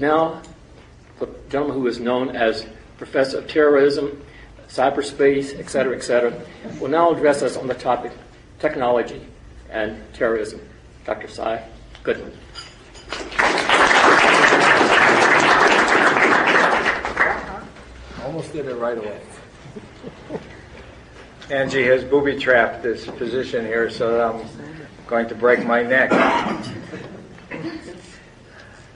Now, the gentleman who is known as Professor of Terrorism, Cyberspace, etc., will now address us on the topic technology and terrorism. Dr. Cy Goodman. Almost did it right away. Angie has booby-trapped this position here, so I'm going to break my neck.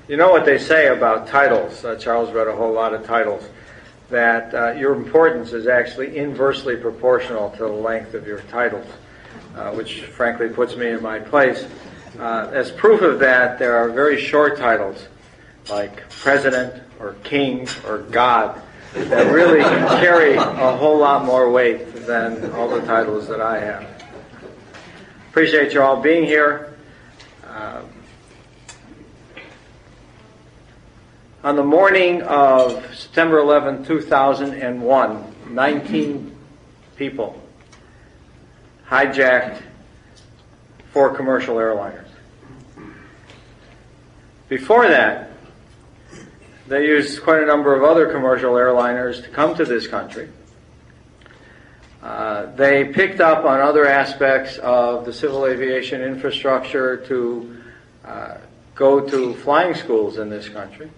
You know what they say about titles, Charles read a whole lot of titles, that your importance is actually inversely proportional to the length of your titles, which frankly puts me in my place. As proof of that, there are very short titles, like President or King or God, that really can carry a whole lot more weight than all the titles that I have. Appreciate you all being here. On the morning of September 11, 2001, 19 people hijacked 4 commercial airliners. Before that, they used quite a number of other commercial airliners to come to this country. They picked up on other aspects of the civil aviation infrastructure to go to flying schools in this country.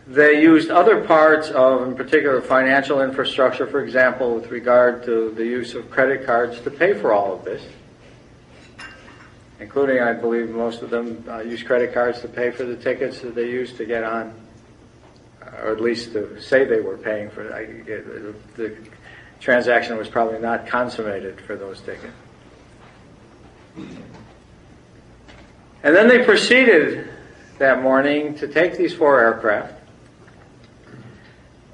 They used other parts of, in particular, financial infrastructure, for example, with regard to the use of credit cards to pay for all of this, including, I believe, most of them use credit cards to pay for the tickets that they used to get on, or at least to say they were paying for it. The transaction was probably not consummated for those tickets. And then they proceeded that morning to take these 4 aircraft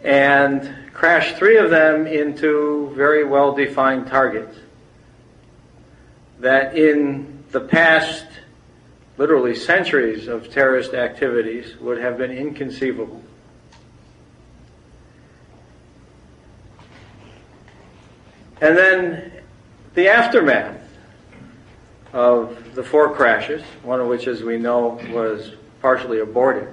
and crash 3 of them into very well-defined targets that in the past, literally centuries of terrorist activities, would have been inconceivable. And then the aftermath of the 4 crashes, one of which, as we know, was partially aborted.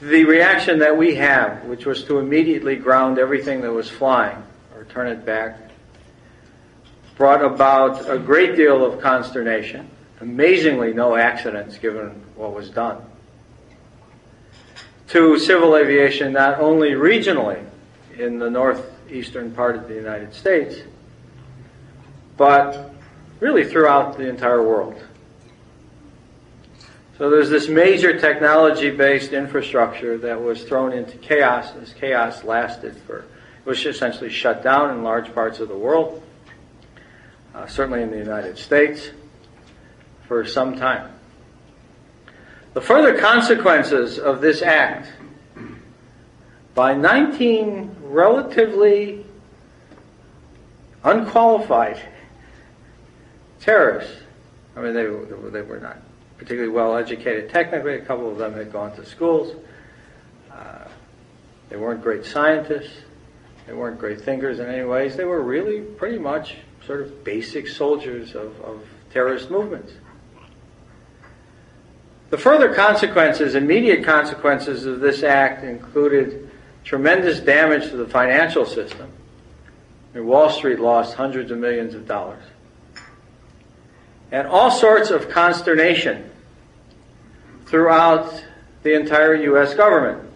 The reaction that we have, which was to immediately ground everything that was flying, or turn it back, brought about a great deal of consternation. Amazingly, no accidents given what was done. To civil aviation, not only regionally in the northeastern part of the United States, but really throughout the entire world. So there's this major technology-based infrastructure that was thrown into chaos. This chaos lasted it was essentially shut down in large parts of the world, certainly in the United States, for some time. The further consequences of this act by 19 relatively unqualified terrorists. I mean, they were not particularly well educated technically. A couple of them had gone to schools. They weren't great scientists. They weren't great thinkers in any ways. They were really pretty much sort of basic soldiers of terrorist movements. The further consequences, immediate consequences of this act included tremendous damage to the financial system. I mean, Wall Street lost hundreds of millions of dollars. And all sorts of consternation throughout the entire U.S. government.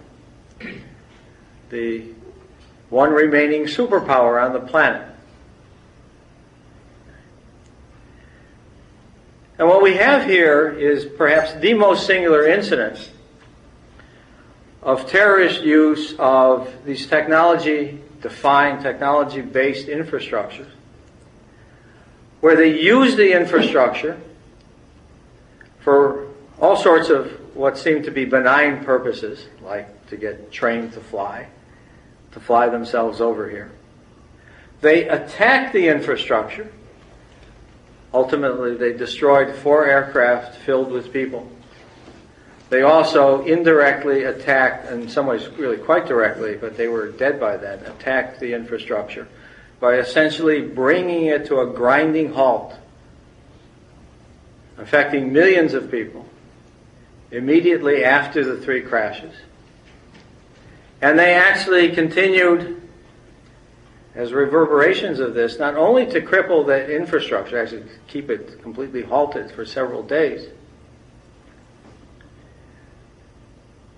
The one remaining superpower on the planet. And what we have here is perhaps the most singular incident of terrorist use of these technology-defined, technology-based infrastructures, where they use the infrastructure for all sorts of what seem to be benign purposes, like to get trained to fly themselves over here. They attack the infrastructure. Ultimately, they destroyed 4 aircraft filled with people. They also indirectly attacked, in some ways really quite directly, but they were dead by then, attacked the infrastructure by essentially bringing it to a grinding halt affecting millions of people immediately after the 3 crashes. And they actually continued as reverberations of this, not only to cripple the infrastructure, actually keep it completely halted for several days,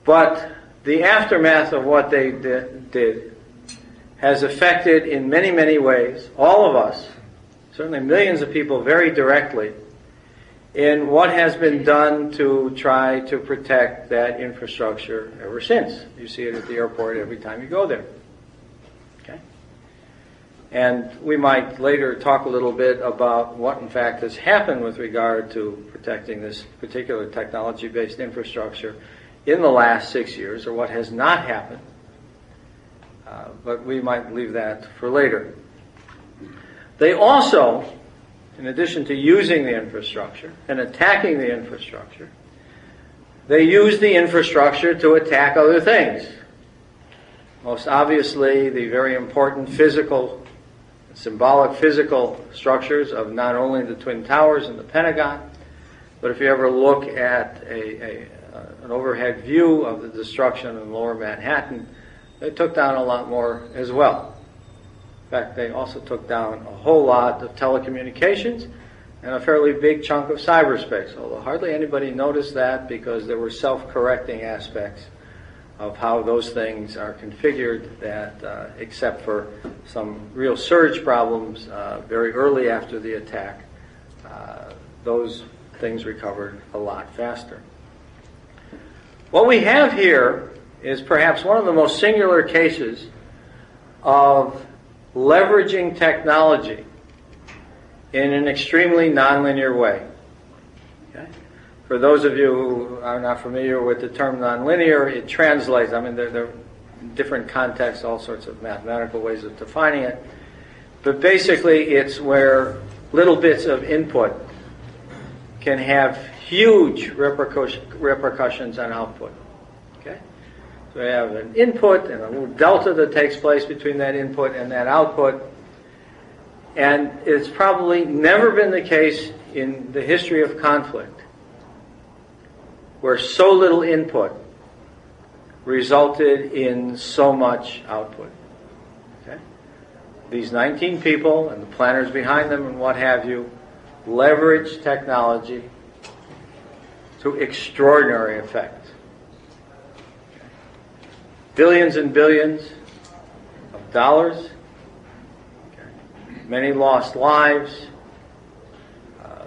but the aftermath of what they did has affected in many, many ways all of us, certainly millions of people very directly, in what has been done to try to protect that infrastructure ever since. You see it at the airport every time you go there. Okay? And we might later talk a little bit about what in fact has happened with regard to protecting this particular technology-based infrastructure in the last 6 years, or what has not happened. But we might leave that for later. They also, in addition to using the infrastructure and attacking the infrastructure, they use the infrastructure to attack other things. Most obviously, the very important symbolic physical structures of not only the Twin Towers and the Pentagon, but if you ever look at an overhead view of the destruction in lower Manhattan, they took down a lot more as well. In fact, they also took down a whole lot of telecommunications and a fairly big chunk of cyberspace, although hardly anybody noticed that because there were self-correcting aspects of how those things are configured that, except for some real surge problems very early after the attack, those things recovered a lot faster. What we have here is perhaps one of the most singular cases of leveraging technology in an extremely nonlinear way. Okay? For those of you who are not familiar with the term nonlinear, it translates, there are different contexts, all sorts of mathematical ways of defining it, but basically it's where little bits of input can have huge repercussions on output. Okay? So we have an input and a little delta that takes place between that input and that output. And it's probably never been the case in the history of conflict where so little input resulted in so much output. Okay? These 19 people and the planners behind them and what have you leverage technology to extraordinary effect. Billions and billions of dollars, many lost lives,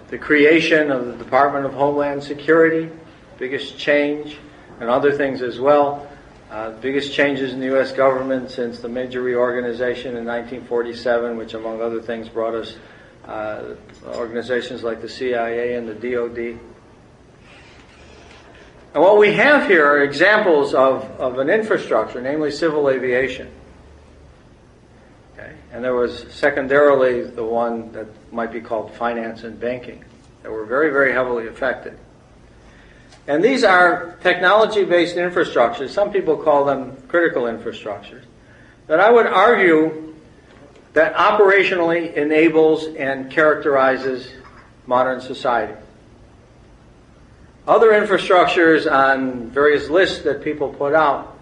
the creation of the Department of Homeland Security, biggest change, and other things as well. Biggest changes in the U.S. government since the major reorganization in 1947, which among other things brought us organizations like the CIA and the DOD. And what we have here are examples of an infrastructure, namely civil aviation. Okay? And there was secondarily the one that might be called finance and banking that were very, very heavily affected. And these are technology-based infrastructures. Some people call them critical infrastructures. That I would argue that operationally enables and characterizes modern society. Other infrastructures on various lists that people put out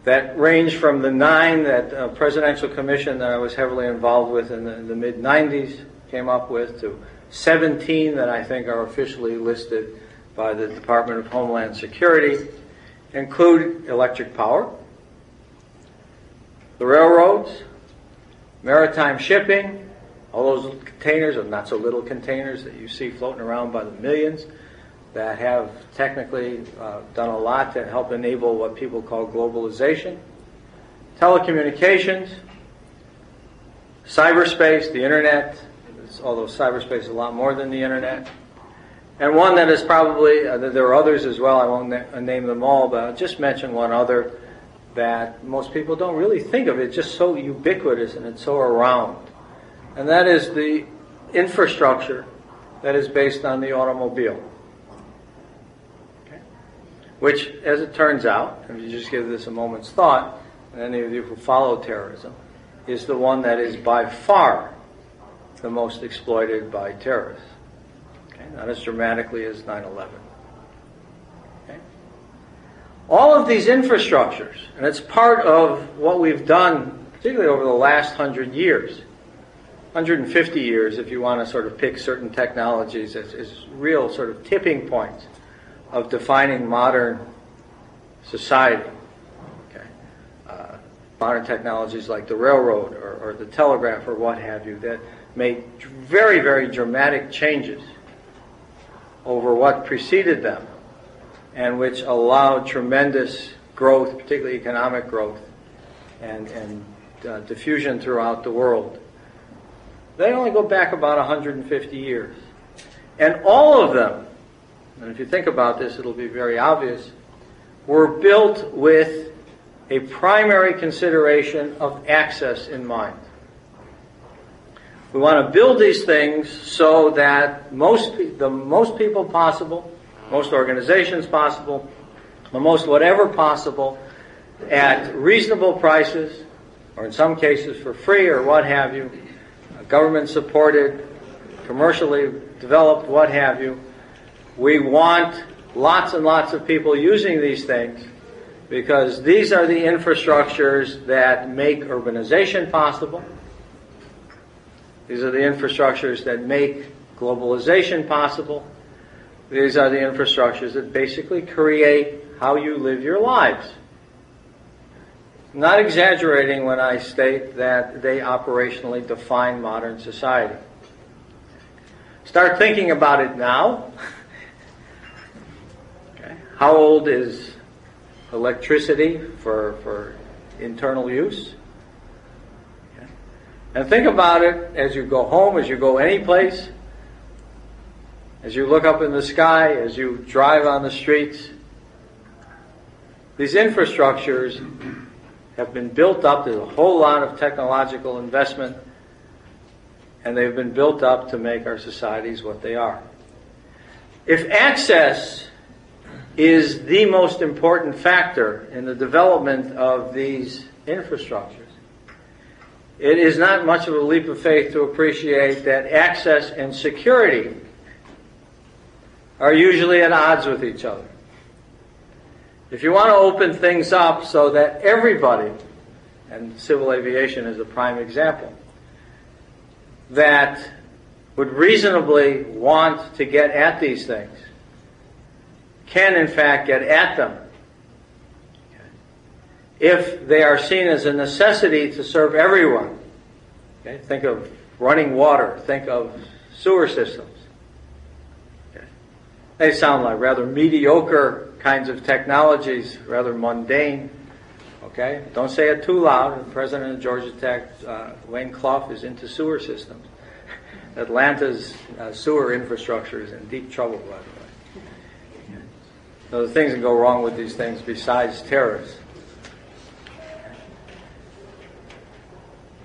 that range from the 9 that presidential commission that I was heavily involved with in the mid-90s came up with to 17 that I think are officially listed by the Department of Homeland Security include electric power, the railroads, maritime shipping, all those containers, or not so little containers that you see floating around by the millions that have technically done a lot to help enable what people call globalization, telecommunications, cyberspace, the internet, although cyberspace is a lot more than the internet, and one that is probably, there are others as well, I won't name them all, but I'll just mention one other that most people don't really think of. It's just so ubiquitous and it's so around. And that is the infrastructure that is based on the automobile. Okay? Which, as it turns out, if you just give this a moment's thought, and any of you who follow terrorism, is the one that is by far the most exploited by terrorists. not as dramatically as 9/11. Okay? All of these infrastructures, and it's part of what we've done, particularly over the last 100 years, 150 years, if you want to sort of pick certain technologies as real sort of tipping points of defining modern society. Okay? Modern technologies like the railroad or the telegraph or what have you that made very, very dramatic changes over what preceded them and which allowed tremendous growth, particularly economic growth and diffusion throughout the world. They only go back about 150 years. And all of them, and if you think about this, it'll be very obvious, were built with a primary consideration of access in mind. We want to build these things so that the most people possible, most organizations possible, the most whatever possible, at reasonable prices, or in some cases for free or what have you, government-supported, commercially developed, what have you. We want lots and lots of people using these things because these are the infrastructures that make urbanization possible. These are the infrastructures that make globalization possible. These are the infrastructures that basically create how you live your lives. I'm not exaggerating when I state that they operationally define modern society. Start thinking about it now. Okay. How old is electricity for internal use? Okay. And think about it as you go home, as you go any place, as you look up in the sky, as you drive on the streets. These infrastructures have been built up. There's a whole lot of technological investment, and they've been built up to make our societies what they are. If access is the most important factor in the development of these infrastructures, it is not much of a leap of faith to appreciate that access and security are usually at odds with each other. If you want to open things up so that everybody, and civil aviation is a prime example, that would reasonably want to get at these things, can in fact get at them. If they are seen as a necessity to serve everyone. Okay? Think of running water, think of sewer systems. Okay? They sound like rather mediocre kinds of technologies, rather mundane. Okay? Don't say it too loud. The president of Georgia Tech, Wayne Clough, is into sewer systems. Atlanta's sewer infrastructure is in deep trouble, by the way. So the things that go wrong with these things besides terrorists.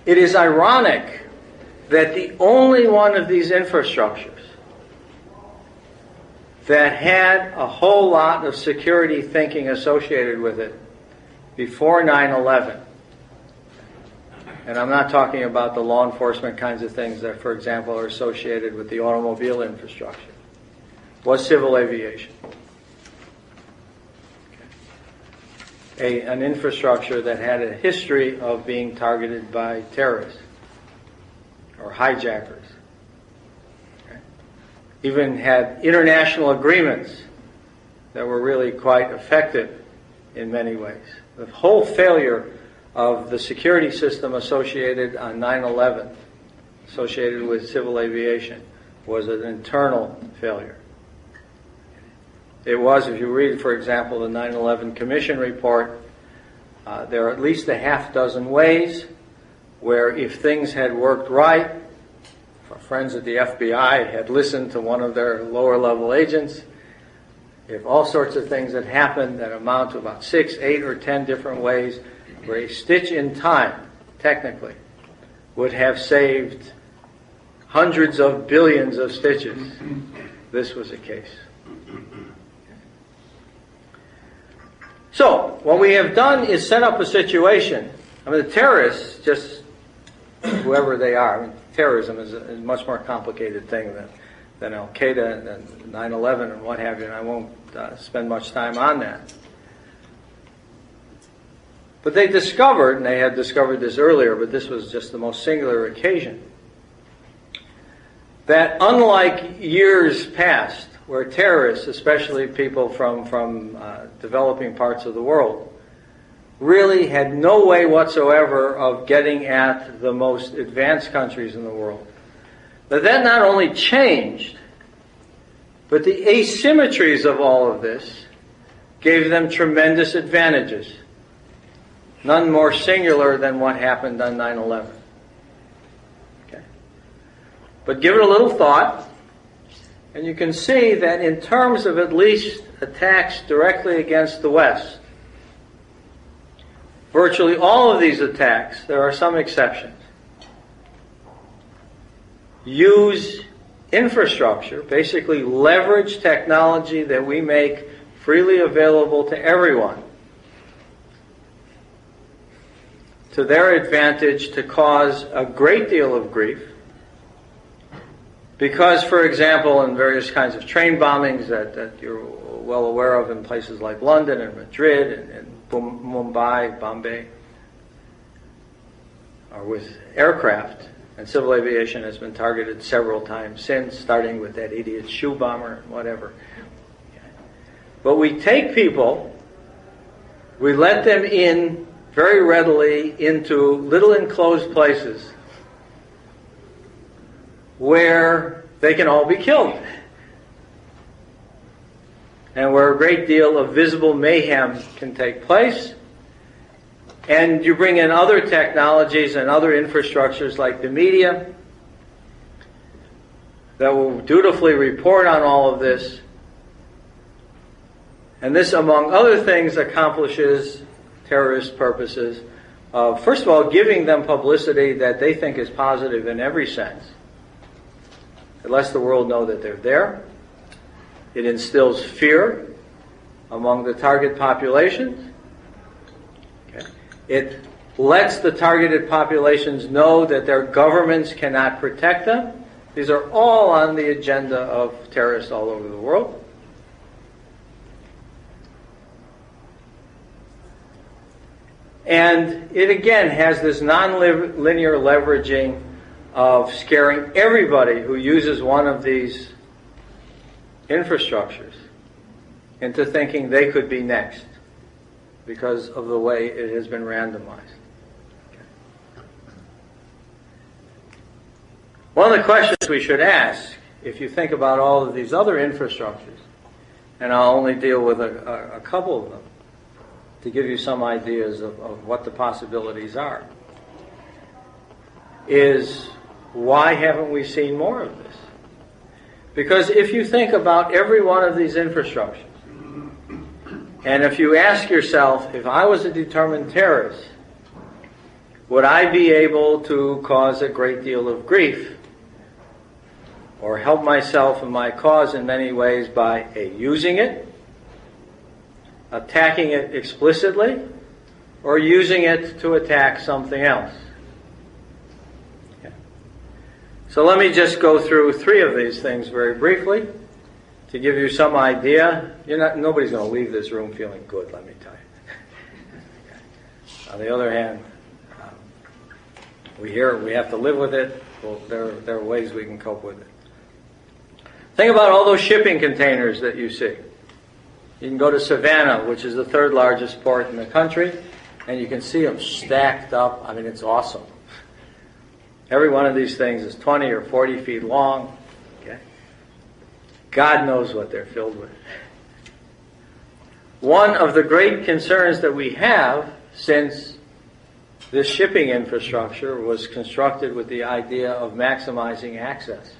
It is ironic that the only one of these infrastructures that had a whole lot of security thinking associated with it before 9/11, and I'm not talking about the law enforcement kinds of things that, for example, are associated with the automobile infrastructure, was civil aviation. An infrastructure that had a history of being targeted by terrorists or hijackers. Okay. Even had international agreements that were really quite effective in many ways. The whole failure of the security system associated on 9/11, associated with civil aviation, was an internal failure. It was, if you read, for example, the 9/11 Commission report, there are at least a half dozen ways where if things had worked right, if our friends at the FBI had listened to one of their lower level agents, if all sorts of things had happened that amount to about 6, 8, or 10 different ways where a stitch in time, technically, would have saved hundreds of billions of stitches, this was the case. So, what we have done is set up a situation. I mean, the terrorists, just whoever they are, I mean, terrorism is a much more complicated thing than Al-Qaeda and 9/11 and what have you, and I won't spend much time on that. But they discovered, and they had discovered this earlier, but this was just the most singular occasion, that unlike years past, where terrorists, especially people from developing parts of the world, really had no way whatsoever of getting at the most advanced countries in the world, that not only changed, but the asymmetries of all of this gave them tremendous advantages. None more singular than what happened on 9/11. Okay. But give it a little thought, and you can see that in terms of at least attacks directly against the West, virtually all of these attacks, there are some exceptions, use infrastructure, basically leverage technology that we make freely available to everyone, to their advantage to cause a great deal of grief. Because, for example, in various kinds of train bombings that you're well aware of in places like London and Madrid and Mumbai, Bombay, or with aircraft, and civil aviation has been targeted several times since, starting with that idiot shoe bomber and whatever. But we take people, we let them in very readily into little enclosed places where they can all be killed, and where a great deal of visible mayhem can take place. And you bring in other technologies and other infrastructures like the media that will dutifully report on all of this. And this, among other things, accomplishes terrorist purposes of, first of all, giving them publicity that they think is positive in every sense. It lets the world know that they're there. It instills fear among the target populations. Okay. It lets the targeted populations know that their governments cannot protect them. These are all on the agenda of terrorists all over the world. And it again has this non-linear leveraging of scaring everybody who uses one of these infrastructures into thinking they could be next because of the way it has been randomized. Okay. One of the questions we should ask, if you think about all of these other infrastructures, and I'll only deal with a couple of them to give you some ideas of what the possibilities are, is why haven't we seen more of this? Because if you think about every one of these infrastructures, and if you ask yourself, if I was a determined terrorist, would I be able to cause a great deal of grief or help myself and my cause in many ways by A, using it, attacking it explicitly, or using it to attack something else? Okay. So let me just go through three of these things very briefly to give you some idea. Nobody's going to leave this room feeling good, let me tell you. On the other hand, we have to live with it. Well, there are ways we can cope with it. Think about all those shipping containers that you see. You can go to Savannah, which is the third largest port in the country, and you can see them stacked up. I mean, it's awesome. Every one of these things is 20 or 40 feet long. Okay? God knows what they're filled with. One of the great concerns that we have, since this shipping infrastructure was constructed with the idea of maximizing access,